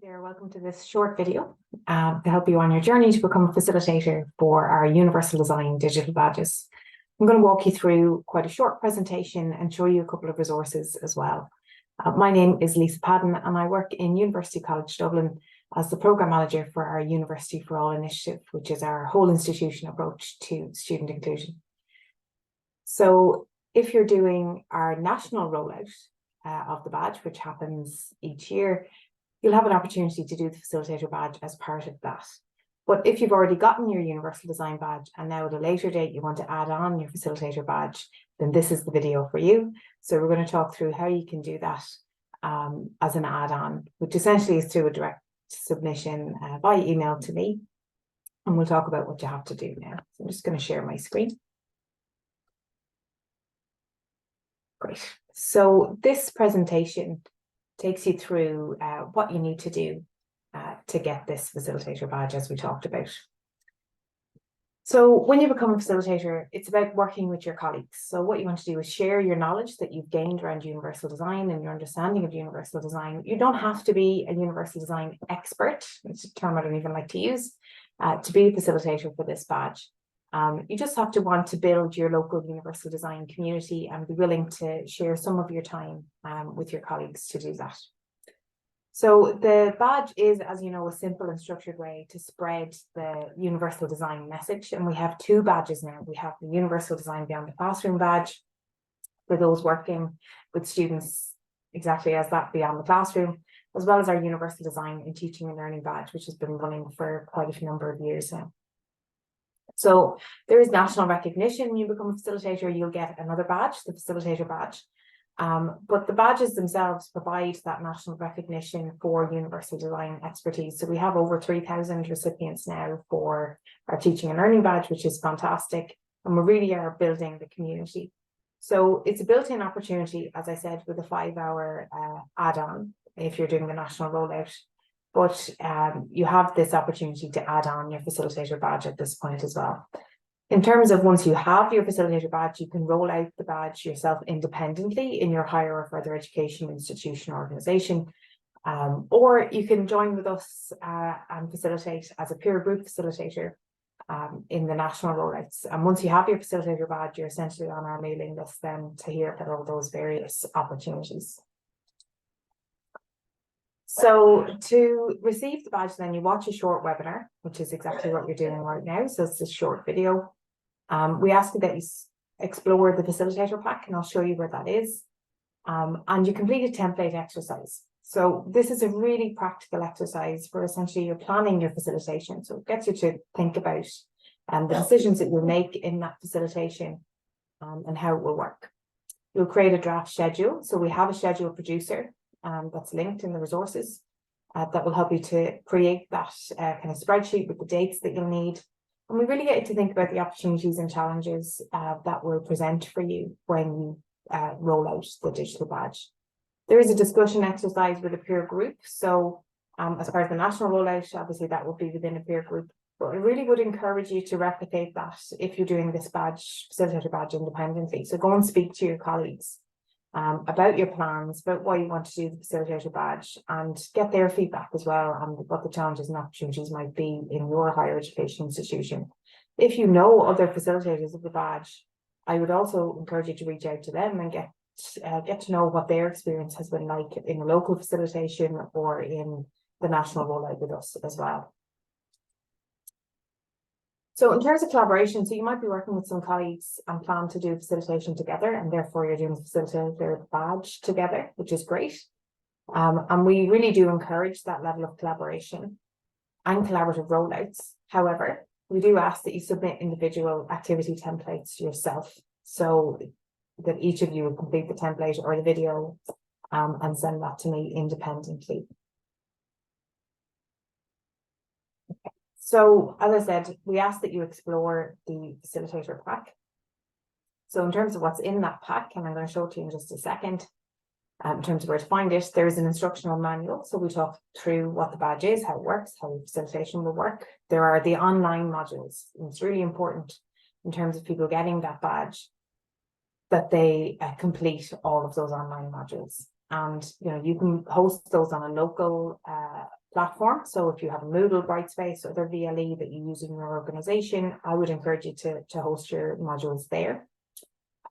there, welcome to this short video to help you on your journey to become a facilitator for our Universal Design digital badges. I'm going to walk you through quite a short presentation and show you a couple of resources as well. My name is Lisa Padden and I work in University College Dublin as the Programme Manager for our University for All initiative, which is our whole institution approach to student inclusion. So if you're doing our national rollout of the badge, which happens each year, you'll have an opportunity to do the Facilitator badge as part of that. But if you've already gotten your Universal Design badge and now at a later date you want to add on your Facilitator badge, then this is the video for you. So we're going to talk through how you can do that as an add-on, which essentially is through a direct submission by email to me. And we'll talk about what you have to do now. So I'm just going to share my screen. Great. So this presentation takes you through what you need to do to get this Facilitator badge, as we talked about. So when you become a facilitator, it's about working with your colleagues. So what you want to do is share your knowledge that you've gained around universal design and your understanding of universal design. You don't have to be a universal design expert, it's a term I don't even like to use, to be a facilitator for this badge. You just have to want to build your local universal design community and be willing to share some of your time with your colleagues to do that. So the badge is, as you know, a simple and structured way to spread the universal design message. And we have two badges now. We have the Universal Design Beyond the Classroom badge for those working with students exactly as that beyond the classroom, as well as our Universal Design in Teaching and Learning badge, which has been running for quite a few number of years now. So there is national recognition. When you become a facilitator, you'll get another badge, the Facilitator badge. But the badges themselves provide that national recognition for universal design expertise. So we have over 3,000 recipients now for our Teaching and Learning badge, which is fantastic. And we really are building the community. So it's a built-in opportunity, as I said, with a 5-hour add-on if you're doing the national rollout. But you have this opportunity to add on your Facilitator badge at this point as well. In terms of once you have your Facilitator badge, you can roll out the badge yourself independently in your higher or further education institution or organisation, or you can join with us and facilitate as a peer group facilitator in the national rollouts. And once you have your Facilitator badge, you're essentially on our mailing list then to hear about all those various opportunities. So to receive the badge, then you watch a short webinar, which is exactly what you're doing right now. So it's a short video. We ask you that you explore the Facilitator pack, and I'll show you where that is. And you complete a template exercise. So this is a really practical exercise for essentially you're planning your facilitation. So it gets you to think about the decisions that you'll make in that facilitation and how it will work. You'll create a draft schedule. So we have a schedule producer that's linked in the resources that will help you to create that kind of spreadsheet with the dates that you'll need. And we really get you to think about the opportunities and challenges that will present for you when you roll out the digital badge. There is a discussion exercise with a peer group. So as part of the national rollout, obviously that will be within a peer group. But I really would encourage you to replicate that if you're doing this badge, Facilitator badge independently. So go and speak to your colleagues about your plans, about why you want to do the Facilitator badge, and get their feedback as well on what the challenges and opportunities might be in your higher education institution. If you know other facilitators of the badge, I would also encourage you to reach out to them and get to know what their experience has been like in a local facilitation or in the national rollout with us as well. So in terms of collaboration, so you might be working with some colleagues and plan to do facilitation together, and therefore you're doing the Facilitator badge together, which is great. And we really do encourage that level of collaboration and collaborative rollouts. However, we do ask that you submit individual activity templates yourself, so that each of you will complete the template or the video and send that to me independently. So, as I said, we ask that you explore the Facilitator pack. So in terms of what's in that pack, and I'm going to show it to you in just a second, in terms of where to find it, there is an instructional manual. So we talk through what the badge is, how it works, how facilitation will work. There are the online modules. And it's really important in terms of people getting that badge that they complete all of those online modules. And you can host those on a local platform. So if you have a Moodle, Brightspace, or other VLE that you use in your organization, I would encourage you to host your modules there.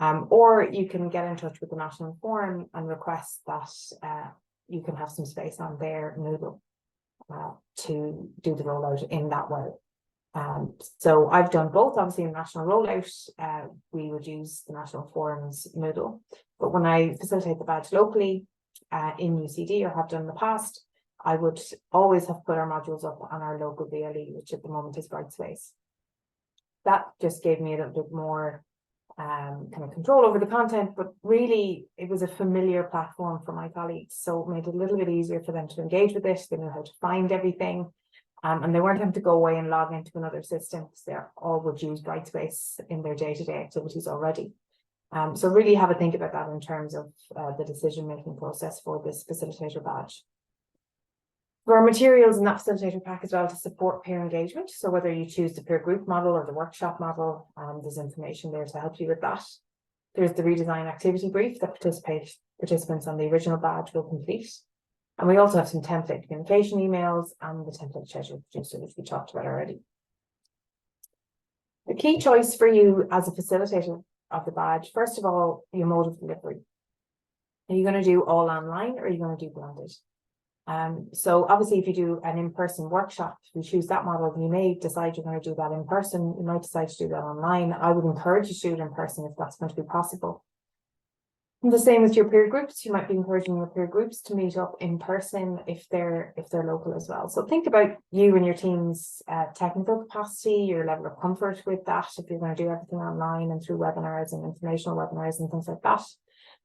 Or you can get in touch with the National Forum and request that you can have some space on their Moodle to do the rollout in that way. So I've done both. Obviously, in national rollout, we would use the National Forum's Moodle. But when I facilitate the badge locally in UCD, or have done in the past, I would always have put our modules up on our local VLE, which at the moment is Brightspace. That just gave me a little bit more kind of control over the content, but really it was a familiar platform for my colleagues. So it made it a little bit easier for them to engage with it. They knew how to find everything. And they weren't having to go away and log into another system, because they all would use Brightspace in their day-to-day activities already. So really have a think about that in terms of the decision-making process for this facilitator badge. There are materials in that facilitator pack as well to support peer engagement. So whether you choose the peer group model or the workshop model, there's information there to help you with that. There's the redesign activity brief that participants on the original badge will complete. And we also have some template communication emails and the template schedule producer, which we talked about already. The key choice for you as a facilitator of the badge, first of all, your mode of delivery. Are you going to do all online, or are you going to do blended? So obviously, if you do an in-person workshop, if you choose that model, you may decide you're going to do that in person. You might decide to do that online. I would encourage you to do it in person if that's going to be possible. And the same with your peer groups. You might be encouraging your peer groups to meet up in person if they're local as well. So think about you and your team's technical capacity, your level of comfort with that. If you're going to do everything online and through webinars and informational webinars and things like that,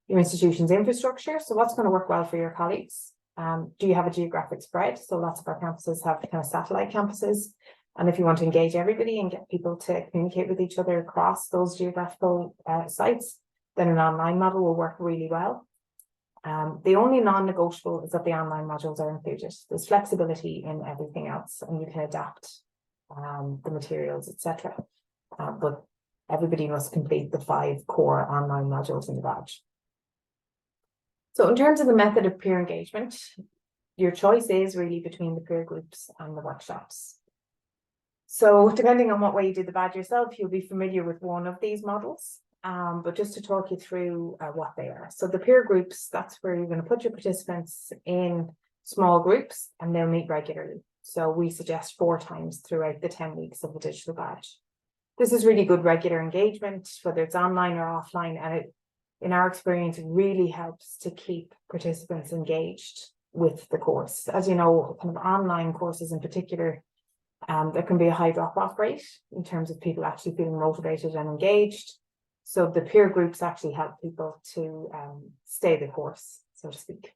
your institution's infrastructure. So what's going to work well for your colleagues? Do you have a geographic spread? So lots of our campuses have kind of satellite campuses. And if you want to engage everybody and get people to communicate with each other across those geographical sites, then an online model will work really well. The only non-negotiable is that the online modules are included. There's flexibility in everything else, and you can adapt the materials, etc. But everybody must complete the 5 core online modules in the badge. So in terms of the method of peer engagement, your choice is really between the peer groups and the workshops. So depending on what way you did the badge yourself, you'll be familiar with one of these models. But just to talk you through what they are. So the peer groups, that's where you're going to put your participants in small groups and they'll meet regularly. So we suggest 4 times throughout the 10 weeks of the digital badge. This is really good regular engagement, whether it's online or offline, and it, in our experience, really helps to keep participants engaged with the course. As you know, kind of online courses in particular, there can be a high drop-off rate in terms of people actually feeling motivated and engaged. So the peer groups actually help people to stay the course, so to speak.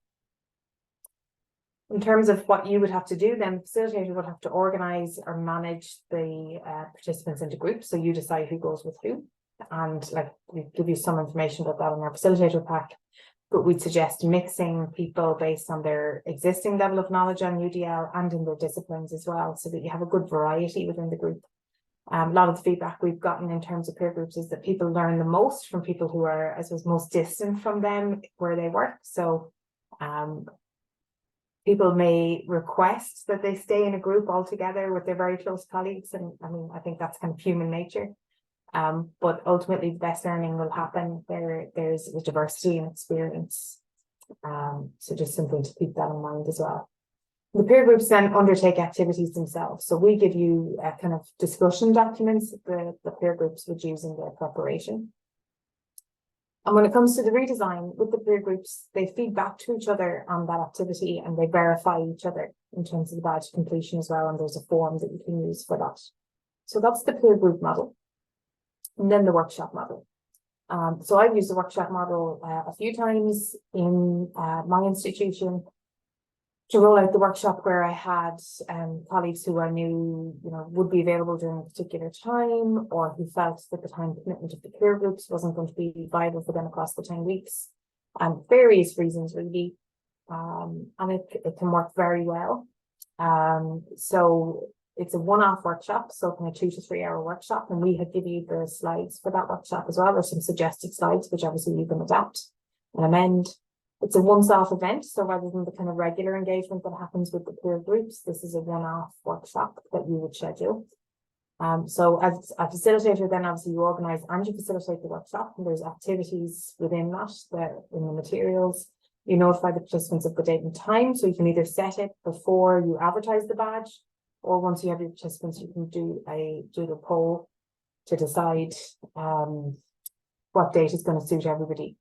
In terms of what you would have to do, then the facilitator would have to organise or manage the participants into groups. So you decide who goes with who. And like we give you some information about that in our facilitator pack. But we'd suggest mixing people based on their existing level of knowledge on UDL and in their disciplines as well, so that you have a good variety within the group. A lot of the feedback we've gotten in terms of peer groups is that people learn the most from people who are, I suppose, most distant from them where they work. So people may request that they stay in a group altogether with their very close colleagues. And I mean, I think that's kind of human nature. But ultimately the best learning will happen where there's a diversity in experience. So just something to keep that in mind as well. The peer groups then undertake activities themselves. So we give you kind of discussion documents that the peer groups would use in their preparation. And when it comes to the redesign with the peer groups, they feed back to each other on that activity and they verify each other in terms of the badge completion as well. And there's a form that you can use for that. So that's the peer group model. And then the workshop model. So I've used the workshop model a few times in my institution to roll out the workshop where I had colleagues who I knew, would be available during a particular time, or who felt that the time commitment of the peer groups wasn't going to be viable for them across the 10 weeks, and various reasons really. And it can work very well. So it's a one-off workshop, so kind of 2 to 3 hour workshop, and we had given you the slides for that workshop as well. There's some suggested slides, which obviously you can adapt and amend. It's a once-off event, so rather than the kind of regular engagement that happens with the peer groups, this is a one-off workshop that you would schedule. So as a facilitator, then obviously you organise and you facilitate the workshop, and there's activities within that in the materials. You notify the participants of the date and time, so you can either set it before you advertise the badge, or once you have your participants, you can do the poll to decide what date is going to suit everybody.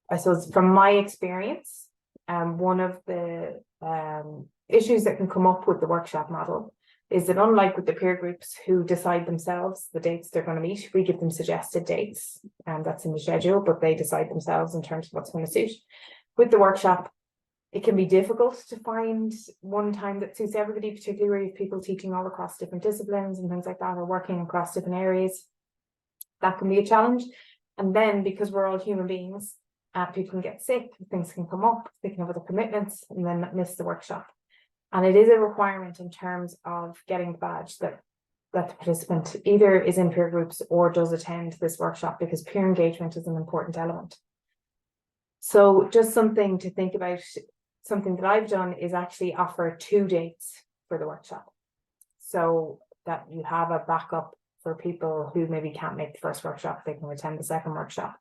I suppose from my experience, one of the issues that can come up with the workshop model is that, unlike with the peer groups who decide themselves the dates they're going to meet, we give them suggested dates, and that's in the schedule, but they decide themselves in terms of what's going to suit. With the workshop, it can be difficult to find one time that suits everybody, particularly where you have people teaching all across different disciplines and things like that, or working across different areas. That can be a challenge. And then, because we're all human beings, people can get sick, things can come up, they can have other commitments, and then miss the workshop. And it is a requirement in terms of getting the badge that the participant either is in peer groups or does attend this workshop, because peer engagement is an important element. So just something to think about, something that I've done is actually offer 2 dates for the workshop, so that you have a backup for people who maybe can't make the first workshop, they can attend the second workshop.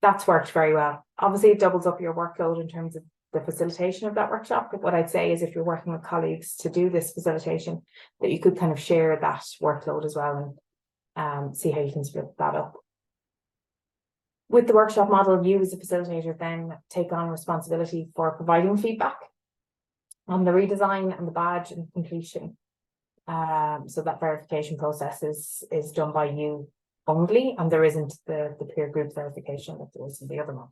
That's worked very well. Obviously, it doubles up your workload in terms of the facilitation of that workshop. But what I'd say is, if you're working with colleagues to do this facilitation, that you could kind of share that workload as well, and see how you can split that up. With the workshop model, you as a facilitator then take on responsibility for providing feedback on the redesign and the badge and completion. So that verification process is done by you only, and there isn't the peer group verification that there is in the other one.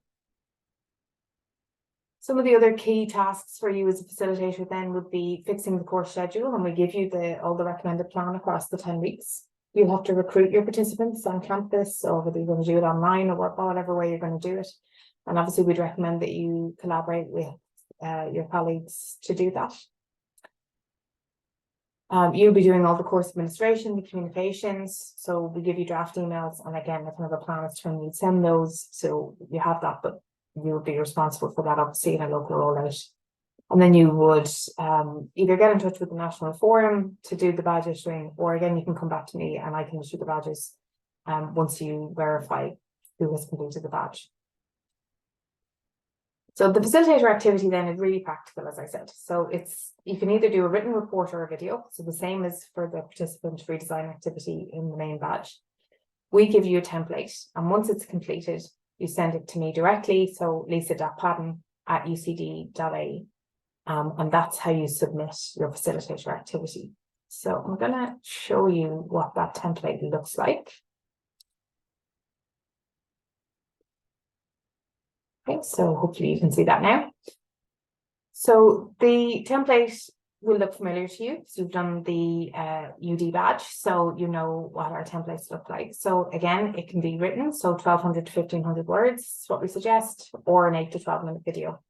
Some of the other key tasks for you as a facilitator then would be fixing the course schedule, and we give you all the recommended plan across the 10 weeks. You'll have to recruit your participants on campus, or whether you're going to do it online or whatever way you're going to do it. And obviously we'd recommend that you collaborate with your colleagues to do that. You'll be doing all the course administration, the communications. So we give you draft emails, and again, if another plan is when you send those, so you have that, but you would be responsible for that, obviously, in a local rollout. And then you would either get in touch with the National Forum to do the badge issuing, or again, you can come back to me and I can issue the badges once you verify who has completed the badge. So the facilitator activity then is really practical, as I said. So you can either do a written report or a video. So the same as for the participant redesign activity in the main badge. We give you a template, and once it's completed, you send it to me directly. So lisa.padden@ucd.ie. And that's how you submit your facilitator activity. So I'm going to show you what that template looks like. Okay, so hopefully you can see that now. So the template will look familiar to you because you've done the UD badge, so you know what our templates look like. So again, it can be written, so 1200 to 1500 words is what we suggest, or an 8 to 12 minute video.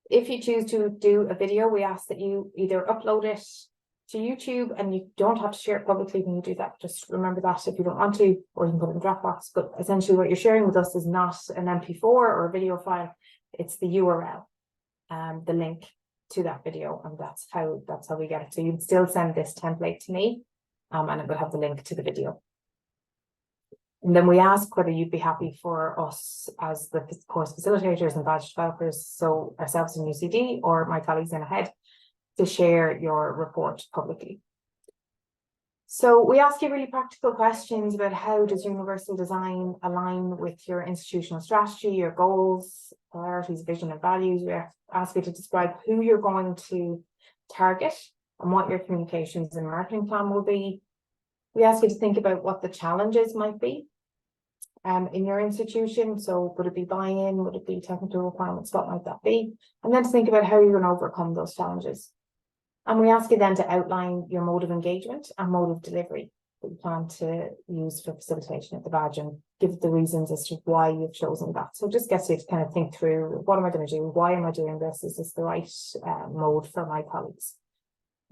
If you choose to do a video, we ask that you either upload it to YouTube, and you don't have to share it publicly when you do that. Just remember that if you don't want to, or you can put it in Dropbox. But essentially what you're sharing with us is not an MP4 or a video file, it's the URL, the link to that video, and that's how we get it. So you'd still send this template to me, and it will have the link to the video. And then we ask whether you'd be happy for us as the course facilitators and badge developers, so ourselves in UCD or my colleagues in AHEAD, to share your report publicly. So we ask you really practical questions about how does universal design align with your institutional strategy, your goals, priorities, vision and values. We ask you to describe who you're going to target and what your communications and marketing plan will be. We ask you to think about what the challenges might be in your institution. So would it be buy-in? Would it be technical requirements? What might that be? And then to think about how you're going to overcome those challenges. And we ask you then to outline your mode of engagement and mode of delivery that you plan to use for facilitation at the badge, and give the reasons as to why you've chosen that. So it just gets you to kind of think through, what am I going to do? Why am I doing this? Is this the right mode for my colleagues?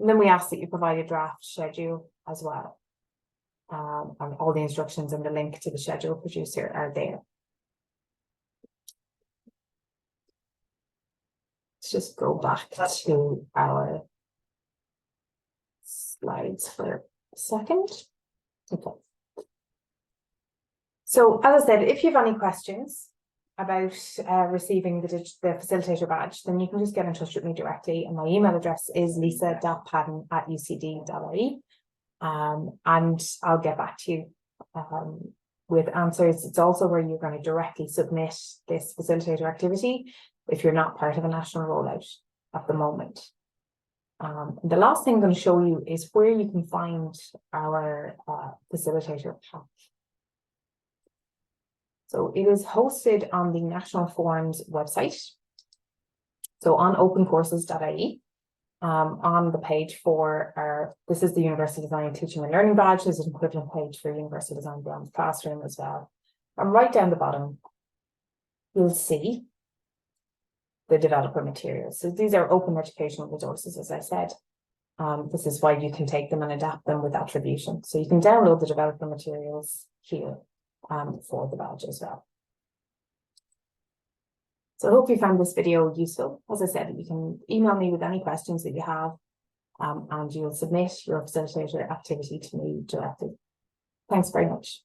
And then we ask that you provide a draft schedule as well. And all the instructions and the link to the schedule producer are there. Let's just go back to our slides for a second. Okay. So as I said, if you have any questions about receiving the facilitator badge, then you can just get in touch with me directly. And my email address is lisa.padden@ucd.ie. And I'll get back to you with answers. It's also where you're going to directly submit this facilitator activity if you're not part of a national rollout at the moment. The last thing I'm going to show you is where you can find our facilitator pack. So it is hosted on the National Forum's website. So on opencourses.ie, on the page for this is the University Design Teaching and Learning Badge. There's an equivalent page for University Design Beyond the Classroom as well. And right down the bottom, you'll see the developer materials. So these are open educational resources, as I said. This is why you can take them and adapt them with attribution. So you can download the developer materials here for the badge as well. So I hope you found this video useful. As I said, you can email me with any questions that you have, and you'll submit your facilitator activity to me directly. Thanks very much.